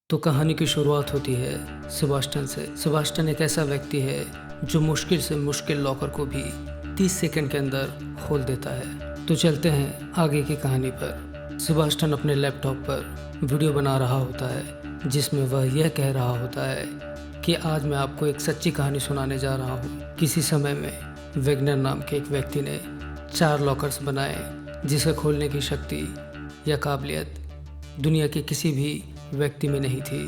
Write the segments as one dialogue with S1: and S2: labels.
S1: तो कहानी की शुरुआत होती है सेबास्टियन से। सेबास्टियन एक ऐसा व्यक्ति है जो मुश्किल से मुश्किल लॉकर को भी 30 सेकंड के अंदर खोल देता है। तो चलते हैं आगे की कहानी पर। सेबास्टियन अपने लैपटॉप पर वीडियो बना रहा होता है जिसमें वह यह कह रहा होता है कि आज मैं आपको एक सच्ची कहानी सुनाने जा रहा हूँ। किसी समय में वेगनर नाम के एक व्यक्ति ने 4 लॉकर्स बनाए जिसे खोलने की शक्ति या काबिलियत दुनिया के किसी भी व्यक्ति में नहीं थी।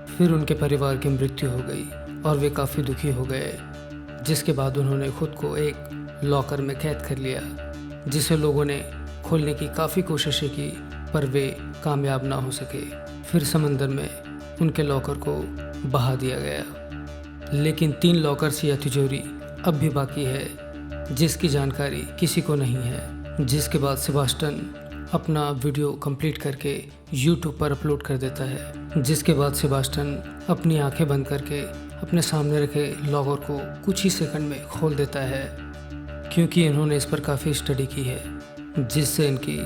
S1: फिर उनके परिवार की मृत्यु हो गई और वे काफ़ी दुखी हो गए, जिसके बाद उन्होंने खुद को एक लॉकर में कैद कर लिया जिसे लोगों ने खोलने की काफ़ी कोशिशें की पर वे कामयाब ना हो सके। फिर समंदर में उनके लॉकर को बहा दिया गया। लेकिन 3 लॉकर्स या तिजोरी अब भी बाकी है जिसकी जानकारी किसी को नहीं है। जिसके बाद सेबास्टियन अपना वीडियो कंप्लीट करके YouTube पर अपलोड कर देता है। जिसके बाद सेबास्टियन अपनी आंखें बंद करके अपने सामने रखे लॉकर को कुछ ही सेकंड में खोल देता है, क्योंकि इन्होंने इस पर काफ़ी स्टडी की है, जिससे इनकी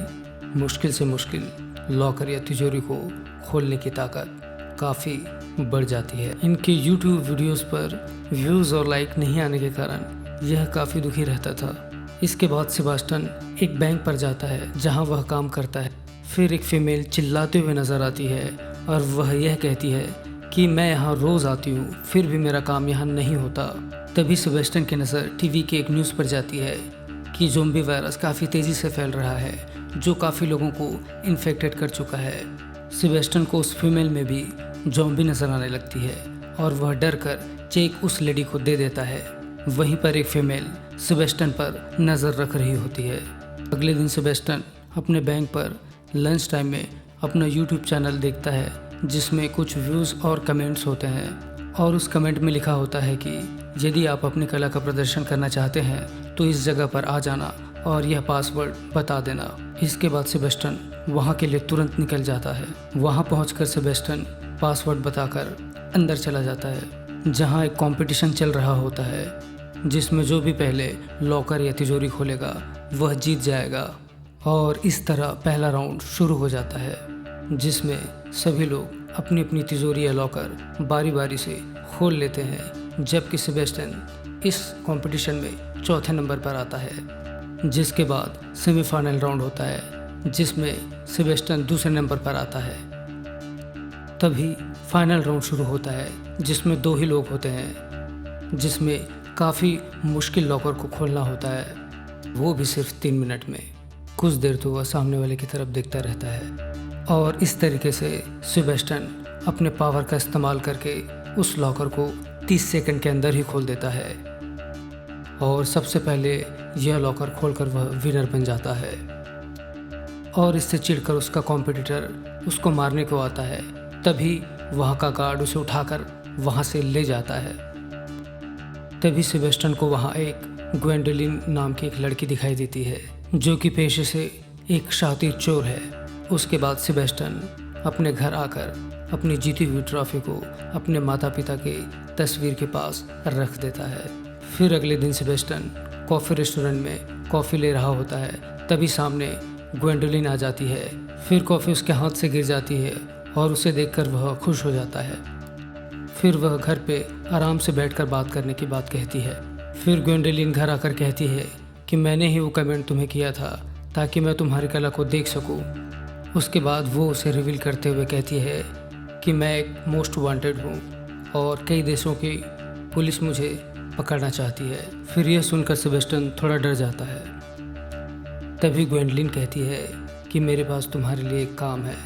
S1: मुश्किल से मुश्किल लॉकर या तिजोरी को खोलने की ताकत काफ़ी बढ़ जाती है। इनके YouTube वीडियोस पर व्यूज़ और लाइक नहीं आने के कारण यह काफ़ी दुखी रहता था। इसके बाद सेबास्टियन एक बैंक पर जाता है जहां वह काम करता है। फिर एक फीमेल चिल्लाते हुए नज़र आती है और वह यह कहती है कि मैं यहाँ रोज़ आती हूँ फिर भी मेरा काम यहाँ नहीं होता। तभी सेबास्टियन की नज़र टीवी के एक न्यूज़ पर जाती है कि ज़ोंबी वायरस काफ़ी तेज़ी से फैल रहा है जो काफ़ी लोगों को इन्फेक्टेड कर चुका है। सेबास्टियन को उस फीमेल में भी ज़ोंबी नज़र आने लगती है और वह डर कर चेक उस लेडी को दे देता है। वहीं पर एक फीमेल सेबास्टियन पर नज़र रख रही होती है। अगले दिन सेबास्टियन अपने बैंक पर लंच टाइम में अपना YouTube चैनल देखता है जिसमें कुछ व्यूज़ और कमेंट्स होते हैं और उस कमेंट में लिखा होता है कि यदि आप अपनी कला का प्रदर्शन करना चाहते हैं तो इस जगह पर आ जाना और यह पासवर्ड बता देना। इसके बाद सेबास्टियन वहाँ के लिए तुरंत निकल जाता है। वहाँ पहुँचकर सेबास्टियन पासवर्ड बताकर अंदर चला जाता है जहाँ एक कंपटीशन चल रहा होता है जिसमें जो भी पहले लॉकर या तिजोरी खोलेगा वह जीत जाएगा। और इस तरह पहला राउंड शुरू हो जाता है जिसमें सभी लोग अपनी अपनी तिजोरी या लॉकर बारी बारी से खोल लेते हैं, जबकि सेबास्टियन इस कंपटीशन में चौथे नंबर पर आता है। जिसके बाद सेमीफाइनल राउंड होता है जिसमें सेबास्टियन दूसरे नंबर पर आता है। तभी फाइनल राउंड शुरू होता है जिसमें 2 ही लोग होते हैं, जिसमें काफ़ी मुश्किल लॉकर को खोलना होता है, वो भी सिर्फ 3 मिनट में। कुछ देर तो वह सामने वाले की तरफ देखता रहता है और इस तरीके से सेबास्टियन अपने पावर का इस्तेमाल करके उस लॉकर को 30 सेकंड के अंदर ही खोल देता है और सबसे पहले यह लॉकर खोलकर वह विनर बन जाता है। और इससे चिढ़कर उसका कॉम्पिटिटर उसको मारने को आता है। तभी वहाँ का गार्ड उसे उठाकर वहाँ से ले जाता है। तभी सेबास्टियन को वहाँ एक ग्वेंडोलिन नाम की एक लड़की दिखाई देती है जो कि पेशे से एक शातिर चोर है। उसके बाद सेबास्टियन अपने घर आकर अपनी जीती हुई ट्रॉफी को अपने माता पिता के तस्वीर के पास रख देता है। फिर अगले दिन सेबास्टियन कॉफ़ी रेस्टोरेंट में कॉफ़ी ले रहा होता है। तभी सामने ग्वेंडोलिन आ जाती है। फिर कॉफ़ी उसके हाथ से गिर जाती है और उसे देखकर वह खुश हो जाता है। फिर वह घर पे आराम से बैठकर बात करने की बात कहती है। फिर ग्वेंडोलिन घर आकर कहती है कि मैंने ही वो कमेंट तुम्हें किया था ताकि मैं तुम्हारी कला को देख सकूं। उसके बाद वो उसे रिवील करते हुए कहती है कि मैं एक मोस्ट वांटेड हूँ और कई देशों की पुलिस मुझे पकड़ना चाहती है। फिर यह सुनकर सेबास्टियन थोड़ा डर जाता है। तभी ग्वेंडोलिन कहती है कि मेरे पास तुम्हारे लिए एक काम है।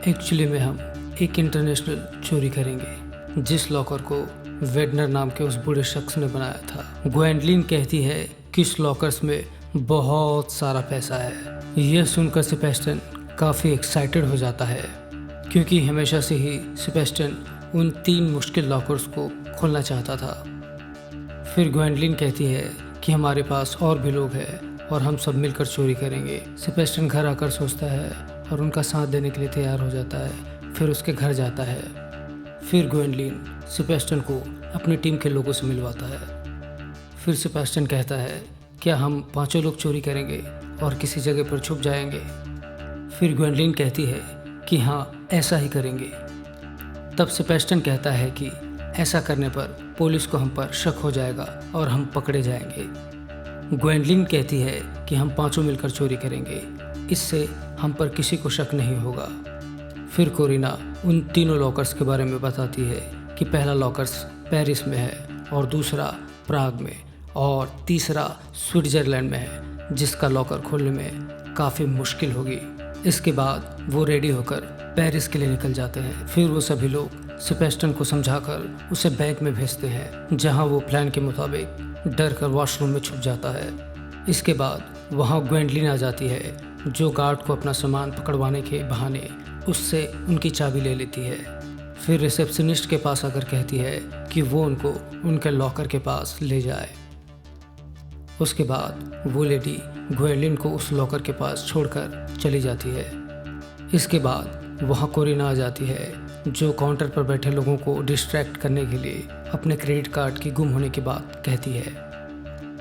S1: एक्चुअली में हम एक इंटरनेशनल चोरी करेंगे जिस लॉकर को वेगनर नाम के उस बूढ़े शख्स ने बनाया था। ग्वेंडोलिन कहती है कि इस लॉकर्स में बहुत सारा पैसा है। यह सुनकर सेबास्टियन काफ़ी एक्साइटेड हो जाता है, क्योंकि हमेशा से ही सेबास्टियन उन 3 मुश्किल लॉकर्स को खोलना चाहता था। फिर ग्वेंडोलिन कहती है कि हमारे पास और भी लोग हैं और हम सब मिलकर चोरी करेंगे। सेबास्टियन घर आकर सोचता है और उनका साथ देने के लिए तैयार हो जाता है। फिर उसके घर जाता है। फिर ग्वेंडोलिन सेबास्टियन को अपनी टीम के लोगों से मिलवाता है। फिर सेबास्टियन कहता है क्या हम 5 लोग चोरी करेंगे और किसी जगह पर छुप जाएंगे। फिर ग्वेंडोलिन कहती है कि हाँ ऐसा ही करेंगे। तब सेबेस्टियन कहता है कि ऐसा करने पर पुलिस को हम पर शक हो जाएगा और हम पकड़े जाएंगे। ग्वेंडलिन कहती है कि हम पांचों मिलकर चोरी करेंगे, इससे हम पर किसी को शक नहीं होगा। फिर कोरिना उन तीनों लॉकर्स के बारे में बताती है कि पहला लॉकर्स पेरिस में है और दूसरा प्राग में और तीसरा स्विट्ज़रलैंड में है, जिसका लॉकर खोलने में काफ़ी मुश्किल होगी। इसके बाद वो रेडी होकर पेरिस के लिए निकल जाते हैं। फिर वो सभी लोग सेबेस्टियन को समझाकर उसे बैंक में भेजते हैं, जहां वो प्लान के मुताबिक डर कर वॉशरूम में छुप जाता है। इसके बाद वहां ग्वेंडलिन आ जाती है, जो गार्ड को अपना सामान पकड़वाने के बहाने उससे उनकी चाबी ले लेती है। फिर रिसेप्शनिस्ट के पास आकर कहती है कि वो उनको उनके लॉकर के पास ले जाए। उसके बाद वो लेडी ग्वेंडलिन को उस लॉकर के पास छोड़कर चली जाती है। इसके बाद वहाँ कोरिना आ जाती है, जो काउंटर पर बैठे लोगों को डिस्ट्रैक्ट करने के लिए अपने क्रेडिट कार्ड की गुम होने की बात कहती है।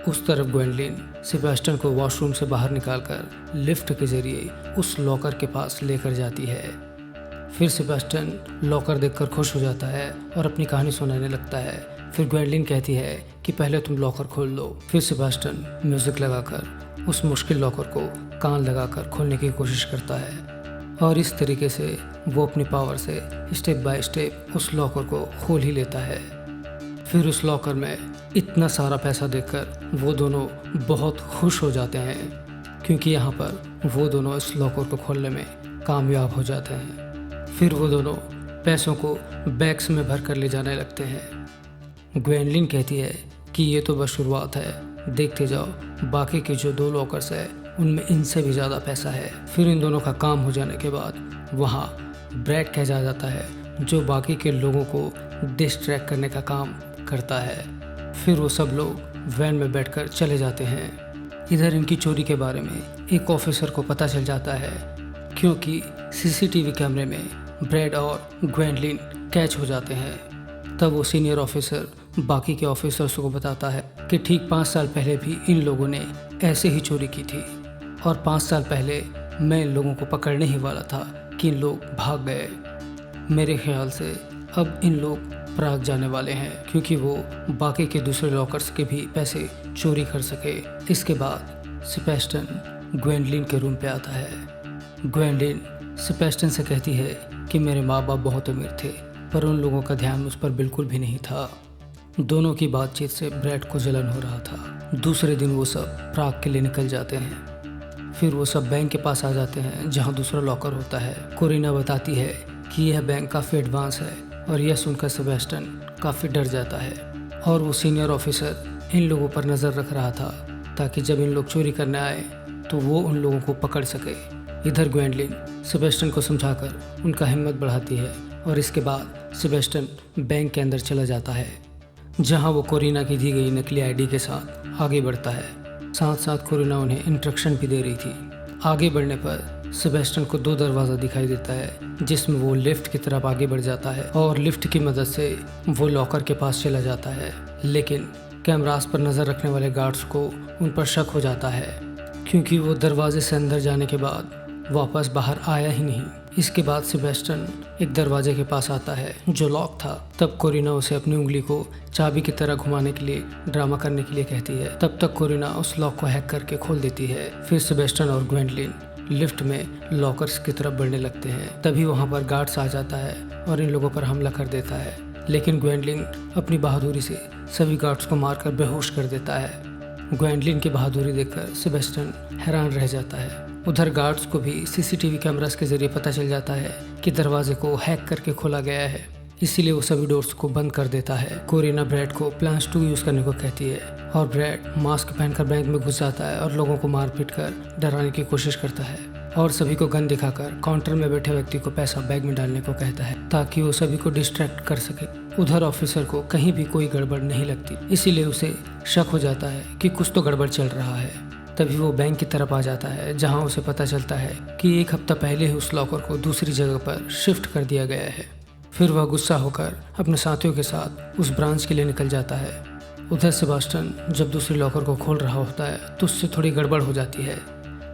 S1: उस तरफ ग्वेंडलिन सेबेस्टियन को वॉशरूम से बाहर निकालकर लिफ्ट के जरिए उस लॉकर के पास लेकर जाती है। फिर सेबेस्टियन लॉकर देखकर खुश हो जाता है और अपनी कहानी सुनाने लगता है। फिर ग्वेंडलिन कहती है कि पहले तुम लॉकर खोल लो। फिर सेबेस्टियन म्यूजिक लगाकर उस मुश्किल लॉकर को कान लगाकर खोलने की कोशिश करता है और इस तरीके से वो अपनी पावर से स्टेप बाय स्टेप उस लॉकर को खोल ही लेता है। फिर उस लॉकर में इतना सारा पैसा देखकर वो दोनों बहुत खुश हो जाते हैं, क्योंकि यहाँ पर वो दोनों इस लॉकर को खोलने में कामयाब हो जाते हैं। फिर वो दोनों पैसों को बैग्स में भर कर ले जाने लगते हैं। ग्वेंडलिन कहती है कि ये तो बस शुरुआत है, देखते जाओ बाकी के जो 2 लॉकर्स है उनमें इनसे भी ज़्यादा पैसा है। फिर इन दोनों का काम हो जाने के बाद वहाँ ब्रैड कह जाता है, जो बाकी के लोगों को डिस्ट्रैक्ट करने का काम करता है। फिर वो सब लोग वैन में बैठकर चले जाते हैं। इधर इनकी चोरी के बारे में एक ऑफिसर को पता चल जाता है, क्योंकि सीसीटीवी कैमरे में ब्रैड और ग्वेंडलिन कैच हो जाते हैं। तब वो सीनियर ऑफिसर बाकी के ऑफिसर्स को बताता है कि ठीक 5 साल पहले भी इन लोगों ने ऐसे ही चोरी की थी और 5 साल पहले मैं इन लोगों को पकड़ने ही वाला था कि इन लोग भाग गए। मेरे ख्याल से अब इन लोग प्राग जाने वाले हैं, क्योंकि वो बाकी के दूसरे लॉकर्स के भी पैसे चोरी कर सके। इसके बाद सेबेस्टियन ग्वेंडलिन के रूम पे आता है। ग्वेंडलिन सेबेस्टियन से कहती है कि मेरे माँ बाप बहुत अमीर थे, पर उन लोगों का ध्यान मुझ पर बिल्कुल भी नहीं था। दोनों की बातचीत से ब्रैड को जलन हो रहा था। दूसरे दिन वो सब प्राग के लिए निकल जाते हैं। फिर वो सब बैंक के पास आ जाते हैं, जहाँ दूसरा लॉकर होता है। कोरिना बताती है कि यह बैंक काफ़ी एडवांस है, और यह सुनकर सेबेस्टियन काफ़ी डर जाता है और वो सीनियर ऑफिसर इन लोगों पर नज़र रख रहा था, ताकि जब इन लोग चोरी करने आए तो वो उन लोगों को पकड़ सके। इधर ग्वेंडलिन सेबेस्टियन को समझाकर उनका हिम्मत बढ़ाती है और इसके बाद सेबेस्टियन बैंक के अंदर चला जाता है, जहां वो कोरिना की दी गई नकली आईडी के साथ आगे बढ़ता है। साथ साथ कोरिना उन्हें इंस्ट्रक्शन भी दे रही थी। आगे बढ़ने पर सेबेस्टियन को 2 दरवाज़ा दिखाई देता है, जिसमें वो लिफ्ट की तरफ आगे बढ़ जाता है और लिफ्ट की मदद से वो लॉकर के पास चला जाता है। लेकिन कैमरास पर नज़र रखने वाले गार्ड्स को उन पर शक हो जाता है, क्योंकि वो दरवाजे से अंदर जाने के बाद वापस बाहर आया ही नहीं। इसके बाद सेबेस्टियन एक दरवाजे के पास आता है जो लॉक था। तब कोरिना उसे अपनी उंगली को चाबी की तरह घुमाने के लिए ड्रामा करने के लिए कहती है। तब तक कोरिना उस लॉक को हैक करके खोल देती है। फिर सेबेस्टियन और ग्वेंडलिन लिफ्ट में लॉकर्स की तरफ बढ़ने लगते हैं। तभी वहाँ पर गार्ड्स आ जाता है और इन लोगों पर हमला कर देता है, लेकिन ग्वेंडलिन अपनी बहादुरी से सभी गार्ड्स को मारकर बेहोश कर देता है। ग्वेंडलिन की बहादुरी देखकर सेबेस्टियन हैरान रह जाता है। उधर गार्ड्स को भी सीसीटीवी कैमरास के जरिए पता चल जाता है कि दरवाजे को हैक करके खोला गया है, इसीलिए वो सभी डोर्स को बंद कर देता है। कोरिना ब्रैड को प्लान्स 2 यूज करने को कहती है और ब्रैड मास्क पहनकर बैंक में घुस जाता है और लोगों को मार पीट कर डराने की कोशिश करता है और सभी को गन दिखाकर काउंटर में बैठे व्यक्ति को पैसा बैग में डालने को कहता है, ताकि वो सभी को डिस्ट्रैक्ट कर सके। उधर ऑफिसर को कहीं भी कोई गड़बड़ नहीं लगती, इसीलिए उसे शक हो जाता है कि कुछ तो गड़बड़ चल रहा है। तभी वो बैंक की तरफ आ जाता है, जहां उसे पता चलता है कि 1 हफ्ता पहले ही उस लॉकर को दूसरी जगह पर शिफ्ट कर दिया गया है। फिर वह गुस्सा होकर अपने साथियों के साथ उस ब्रांच के लिए निकल जाता है। उधर सेबेस्टियन जब दूसरे लॉकर को खोल रहा होता है तो उससे थोड़ी गड़बड़ हो जाती है,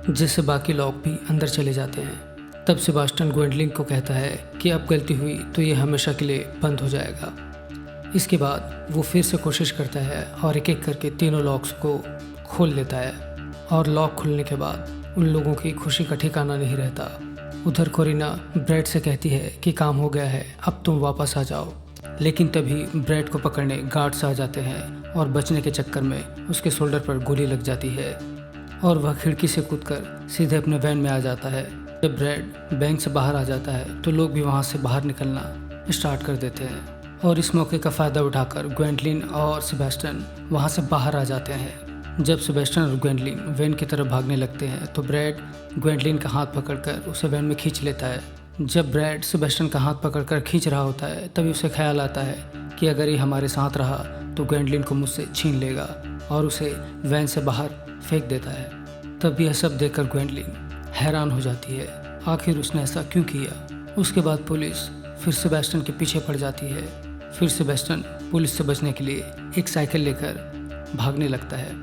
S1: जिससे बाकी लोग भी अंदर चले जाते हैं। तब सेबास्टियन ग्वेंडलिन को कहता है कि अब गलती हुई तो ये हमेशा के लिए बंद हो जाएगा। इसके बाद वो फिर से कोशिश करता है और एक एक करके तीनों लॉक्स को खोल लेता है और लॉक खुलने के बाद उन लोगों की खुशी का ठिकाना नहीं रहता। उधर कोरिना ब्रैड से कहती है कि काम हो गया है, अब तुम वापस आ जाओ। लेकिन तभी ब्रैड को पकड़ने गार्ड्स आ जाते हैं और बचने के चक्कर में उसके शोल्डर पर गोली लग जाती है और वह खिड़की से कूदकर सीधे अपने वैन में आ जाता है। जब ब्रैड बैंक से बाहर आ जाता है तो लोग भी वहाँ से बाहर निकलना स्टार्ट कर देते हैं और इस मौके का फ़ायदा उठाकर ग्वेंडलिन और सेबास्टियन वहाँ से बाहर आ जाते हैं। जब सेबास्टियन और ग्वेंडलिन वैन की तरफ भागने लगते हैं तो ब्रैड ग्वेंडलिन का हाथ पकड़कर उसे वैन में खींच लेता है। जब ब्रैड सेबास्टियन का हाथ पकड़कर खींच रहा होता है तभी उसे ख्याल आता है कि अगर ये हमारे साथ रहा तो ग्वेंडलिन को मुझसे छीन लेगा और उसे वैन से बाहर फेंक देता है। तब यह सब देखकर ग्वेंडलिन हैरान हो जाती है, आखिर उसने ऐसा क्यों किया। उसके बाद पुलिस फिर सेबास्टियन के पीछे पड़ जाती है। फिर सेबास्टियन पुलिस से बचने के लिए एक साइकिल लेकर भागने लगता है।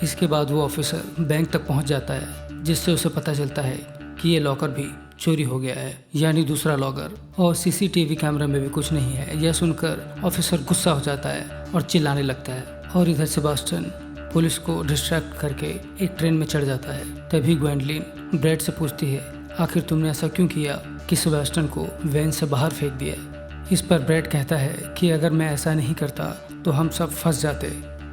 S1: इसके बाद वो ऑफिसर बैंक तक पहुंच जाता है जिससे उसे पता चलता है कि ये लॉकर भी चोरी हो गया है, यानी दूसरा लॉकर, और सीसीटीवी कैमरा में भी कुछ नहीं है। यह सुनकर ऑफिसर गुस्सा हो जाता है और चिल्लाने लगता है और इधर सेबास्टियन पुलिस को डिस्ट्रैक्ट करके एक ट्रेन में चढ़ जाता है। तभी ग्वेंडलिन ब्रैड से पूछती है आखिर तुमने ऐसा क्यों किया कि सेबास्टियन को वैन से बाहर फेंक दिया। इस पर ब्रैड कहता है कि अगर मैं ऐसा नहीं करता तो हम सब फंस जाते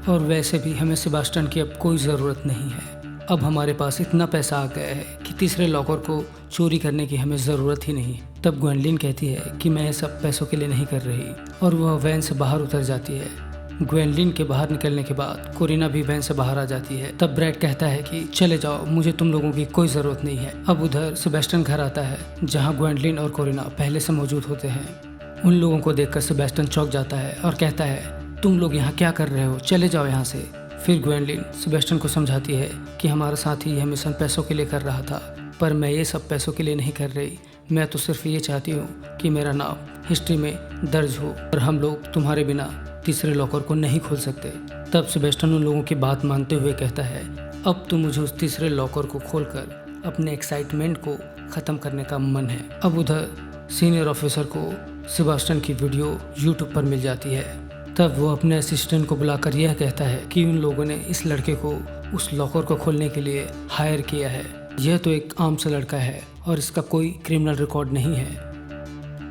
S1: और वैसे भी हमें सेबास्टियन की अब कोई ज़रूरत नहीं है। अब हमारे पास इतना पैसा आ गया है कि तीसरे लॉकर को चोरी करने की हमें ज़रूरत ही नहीं। तब ग्वेंडलिन कहती है कि मैं ये सब पैसों के लिए नहीं कर रही और वह वैन से बाहर उतर जाती है। ग्वेंडलिन के बाहर निकलने के बाद कोरिना भी वैन से बाहर आ जाती है। तब ब्रैड कहता है कि चले जाओ, मुझे तुम लोगों की कोई ज़रूरत नहीं है। अब उधर सेबास्टियन घर आता है जहाँ ग्वेंडलिन और कोरिना पहले से मौजूद होते हैं। उन लोगों को देखकर सेबास्टियन चौंक जाता है और कहता है तुम लोग यहाँ क्या कर रहे हो, चले जाओ यहाँ से। फिर ग्वेंडलिन सेबास्टियन को समझाती है कि हमारा साथी यह मिशन पैसों के लिए कर रहा था, पर मैं ये सब पैसों के लिए नहीं कर रही। मैं तो सिर्फ ये चाहती हूँ कि मेरा नाम हिस्ट्री में दर्ज हो और हम लोग तुम्हारे बिना तीसरे लॉकर को नहीं खोल सकते। तब सेबास्टियन उन लोगों की बात मानते हुए कहता है अब तो मुझे उस तीसरे लॉकर को खोलकर अपने एक्साइटमेंट को ख़त्म करने का मन है। अब उधर सीनियर ऑफिसर को सेबास्टियन की वीडियो यूट्यूब पर मिल जाती है। तब वो अपने असिस्टेंट को बुलाकर यह कहता है कि उन लोगों ने इस लड़के को उस लॉकर को खोलने के लिए हायर किया है। यह तो एक आम सा लड़का है और इसका कोई क्रिमिनल रिकॉर्ड नहीं है।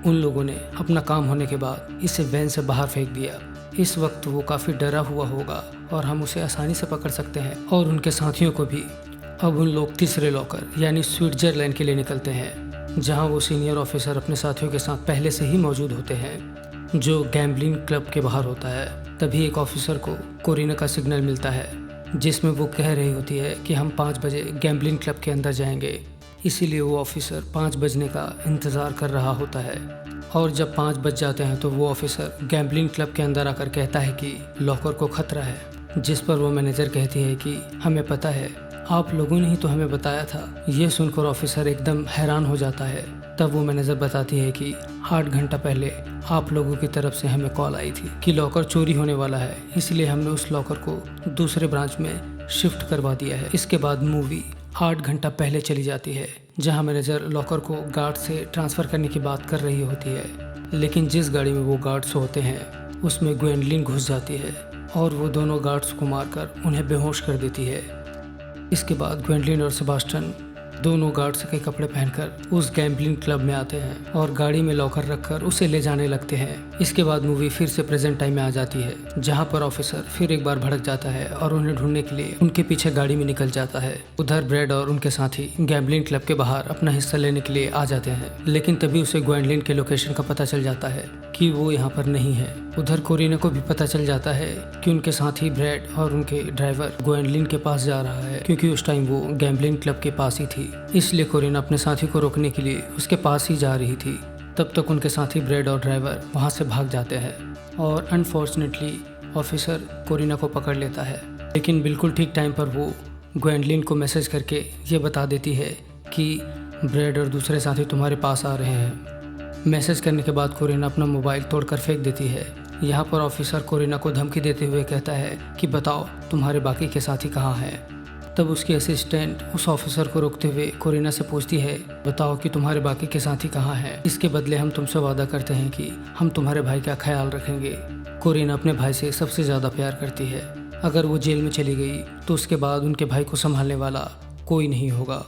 S1: उन लोगों ने अपना काम होने के बाद इसे वैन से बाहर फेंक दिया। इस वक्त वो काफ़ी डरा हुआ होगा और हम उसे आसानी से पकड़ सकते हैं और उनके साथियों को भी। अब उन लोग तीसरे लॉकर यानी स्विट्जरलैंड के लिए निकलते हैं जहाँ वो सीनियर ऑफिसर अपने साथियों के साथ पहले से ही मौजूद होते हैं जो गैम्बलिंग क्लब के बाहर होता है। तभी एक ऑफिसर को कोरिना का सिग्नल मिलता है जिसमें वो कह रही होती है कि हम 5 बजे गैम्बलिंग क्लब के अंदर जाएंगे। इसीलिए वो ऑफिसर 5 बजने का इंतज़ार कर रहा होता है और जब 5 बज जाते हैं तो वो ऑफिसर गैम्बलिंग क्लब के अंदर आकर कहता है कि लॉकर को खतरा है, जिस पर वो मैनेजर कहती है कि हमें पता है, आप लोगों ने ही तो हमें बताया था। ये सुनकर ऑफिसर एकदम हैरान हो जाता है। तब वो मैनेजर बताती है कि 8 घंटा पहले आप लोगों की तरफ से हमें कॉल आई थी कि लॉकर चोरी होने वाला है, इसलिए हमने उस लॉकर को दूसरे ब्रांच में शिफ्ट करवा दिया है। इसके बाद मूवी 8 घंटा पहले चली जाती है जहां मैनेजर लॉकर को गार्ड से ट्रांसफ़र करने की बात कर रही होती है, लेकिन जिस गाड़ी में वो गार्ड्स होते हैं उसमें ग्वेंडलिन घुस जाती है और वो दोनों गार्ड्स को मारकर उन्हें बेहोश कर देती है। इसके बाद ग्वेंडलिन और सेबास्टियन दोनों गार्ड्स के कपड़े पहनकर उस गैम्बलिंग क्लब में आते हैं और गाड़ी में लॉकर रखकर उसे ले जाने लगते हैं। इसके बाद मूवी फिर से प्रेजेंट टाइम में आ जाती है जहां पर ऑफिसर फिर एक बार भड़क जाता है और उन्हें ढूंढने के लिए उनके पीछे गाड़ी में निकल जाता है। उधर ब्रैड और उनके साथी गैम्बलिंग क्लब के बाहर अपना हिस्सा लेने के लिए आ जाते हैं, लेकिन तभी उसे ग्वेंडलिन के लोकेशन का पता चल जाता है कि वो यहाँ पर नहीं है। उधर कोरिना को भी पता चल जाता है कि उनके साथी ब्रैड और उनके ड्राइवर ग्वेंडलिन के पास जा रहा है, क्योंकि उस टाइम वो गैम्बलिंग क्लब के पास ही थी। इसलिए कोरिना अपने साथी को रोकने के लिए उसके पास ही जा रही थी। तब तक उनके साथी ब्रैड और ड्राइवर वहाँ से भाग जाते हैं और अनफॉर्चुनेटली ऑफिसर कोरिना को पकड़ लेता है, लेकिन बिल्कुल ठीक टाइम पर वो ग्वेंडलिन को मैसेज करके ये बता देती है कि ब्रैड और दूसरे साथी तुम्हारे पास आ रहे हैं। मैसेज करने के बाद कोरिना अपना मोबाइल तोड़कर फेंक देती है। यहाँ पर ऑफिसर कोरिना को धमकी देते हुए कहता है कि बताओ तुम्हारे बाकी के साथी कहाँ हैं। तब उसकी असिस्टेंट उस ऑफिसर को रोकते हुए कोरिना से पूछती है, बताओ कि तुम्हारे बाकी के साथी कहाँ हैं? इसके बदले हम तुमसे वादा करते हैं कि हम तुम्हारे भाई का ख्याल रखेंगे। कोरिना अपने भाई से सबसे ज़्यादा प्यार करती है। अगर वो जेल में चली गई तो उसके बाद उनके भाई को संभालने वाला कोई नहीं होगा।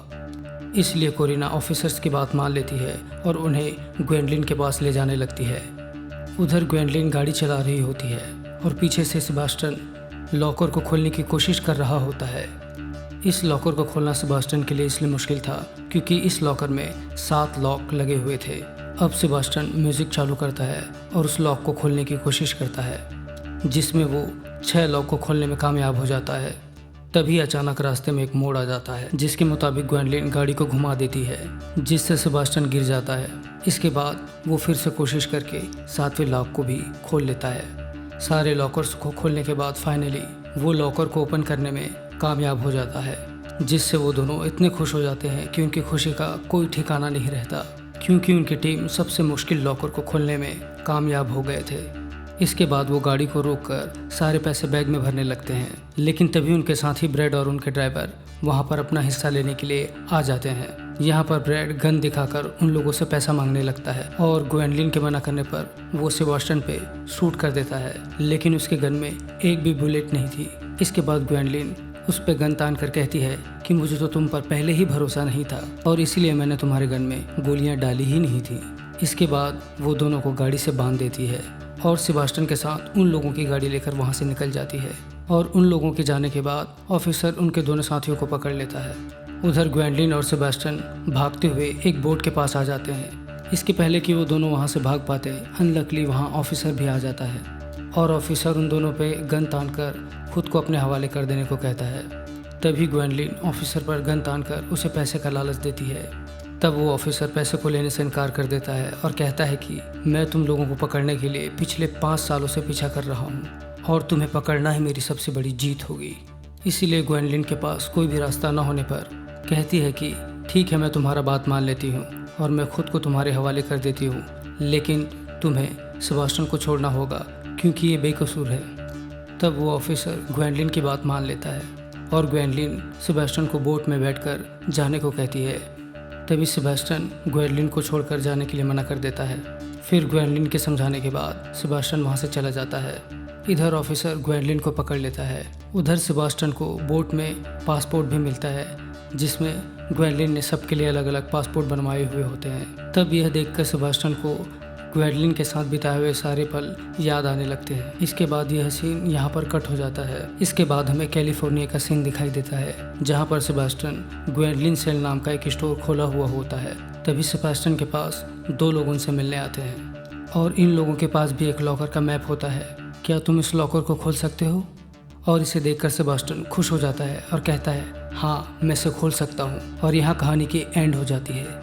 S1: इसलिए कोरिना ऑफिसर्स की बात मान लेती है और उन्हें ग्वेंडलिन के पास ले जाने लगती है। उधर ग्वेंडलिन गाड़ी चला रही होती है और पीछे से सेबास्टियन लॉकर को खोलने की कोशिश कर रहा होता है। इस लॉकर को खोलना सेबास्टियन के लिए इसलिए मुश्किल था क्योंकि इस लॉकर में 7 लॉक लगे हुए थे। अब सेबास्टियन म्यूजिक चालू करता है और उस लॉक को खोलने की कोशिश करता है, जिसमें वो 6 लॉक को खोलने में कामयाब हो जाता है। तभी अचानक रास्ते में एक मोड़ आ जाता है, जिसके मुताबिक ग्वेंडलिन गाड़ी को घुमा देती है, जिससे सेबास्टियन गिर जाता है। इसके बाद वो फिर से कोशिश करके 7वें लॉक को भी खोल लेता है। सारे लॉकर्स को खोलने के बाद फाइनली वो लॉकर को ओपन करने में कामयाब हो जाता है, जिससे वो दोनों इतने खुश हो जाते हैं कि उनकी खुशी का कोई ठिकाना नहीं रहता, क्योंकि उनकी टीम सबसे मुश्किल लॉकर को खोलने में कामयाब हो गए थे। इसके बाद वो गाड़ी को रोककर सारे पैसे बैग में भरने लगते हैं, लेकिन तभी उनके साथी ब्रैड और उनके ड्राइवर वहाँ पर अपना हिस्सा लेने के लिए आ जाते हैं। यहाँ पर ब्रैड गन दिखाकर उन लोगों से पैसा मांगने लगता है और ग्वेंडलिन के मना करने पर वो सेबास्टियन पे शूट कर देता है, लेकिन उसके गन में एक भी बुलेट नहीं थी। इसके बाद ग्वेंडलिन उस पर गन तान कर कहती है कि मुझे तो तुम पर पहले ही भरोसा नहीं था और इसीलिए मैंने तुम्हारे गन में गोलियां डाली ही नहीं थी। इसके बाद वो दोनों को गाड़ी से बांध देती है और सेबास्टियन के साथ उन लोगों की गाड़ी लेकर वहाँ से निकल जाती है और उन लोगों के जाने के बाद ऑफिसर उनके दोनों साथियों को पकड़ लेता है। उधर ग्वेंडलिन और सेबास्टियन भागते हुए एक बोट के पास आ जाते हैं। इसके पहले कि वो दोनों वहाँ से भाग पाते, अनलकली वहाँ ऑफिसर भी आ जाता है और ऑफिसर उन दोनों पे गन तान कर खुद को अपने हवाले कर देने को कहता है। तभी ग्वेंडलिन ऑफिसर पर गन तान कर उसे पैसे का लालच देती है। तब वो ऑफिसर पैसे को लेने से इनकार कर देता है और कहता है कि मैं तुम लोगों को पकड़ने के लिए पिछले 5 सालों से पीछा कर रहा हूँ और तुम्हें पकड़ना ही मेरी सबसे बड़ी जीत होगी। इसीलिए ग्वेंडलिन के पास कोई भी रास्ता न होने पर कहती है कि ठीक है, मैं तुम्हारा बात मान लेती हूँ और मैं खुद को तुम्हारे हवाले कर देती हूँ, लेकिन तुम्हें सेबास्टियन को छोड़ना होगा क्योंकि ये बेकसूर है। तब वो ऑफिसर ग्वेंडलिन की बात मान लेता है और ग्वेंडलिन सेबास्टियन को बोट में बैठकर जाने को कहती है। तभी सेबास्टियन ग्वेंडलिन को छोड़कर जाने के लिए मना कर देता है। फिर ग्वेंडलिन के समझाने के बाद सेबास्टियन वहाँ से चला जाता है। इधर ऑफिसर ग्वेंडलिन को पकड़ लेता है। उधर सेबास्टियन को बोट में पासपोर्ट भी मिलता है, जिसमें ग्वेंडलिन ने सबके लिए अलग अलग पासपोर्ट बनवाए हुए होते हैं। तब यह देखकर सेबास्टियन को ग्वेंडलिन के साथ बिताए हुए सारे पल याद आने लगते हैं। इसके बाद यह सीन यहाँ पर कट हो जाता है। इसके बाद हमें कैलिफोर्निया का सीन दिखाई देता है, जहाँ पर सेबास्टियन ग्वेंडलिन सेल नाम का एक स्टोर खोला हुआ होता है। तभी सेबास्टियन के पास 2 लोग उनसे मिलने आते हैं और इन लोगों के पास भी एक लॉकर का मैप होता है। क्या तुम इस लॉकर को खोल सकते हो? और इसे देखकर सेबास्टियन खुश हो जाता है और कहता है हाँ, मैं इसे खोल सकता हूँ। और यहाँ कहानी की एंड हो जाती है।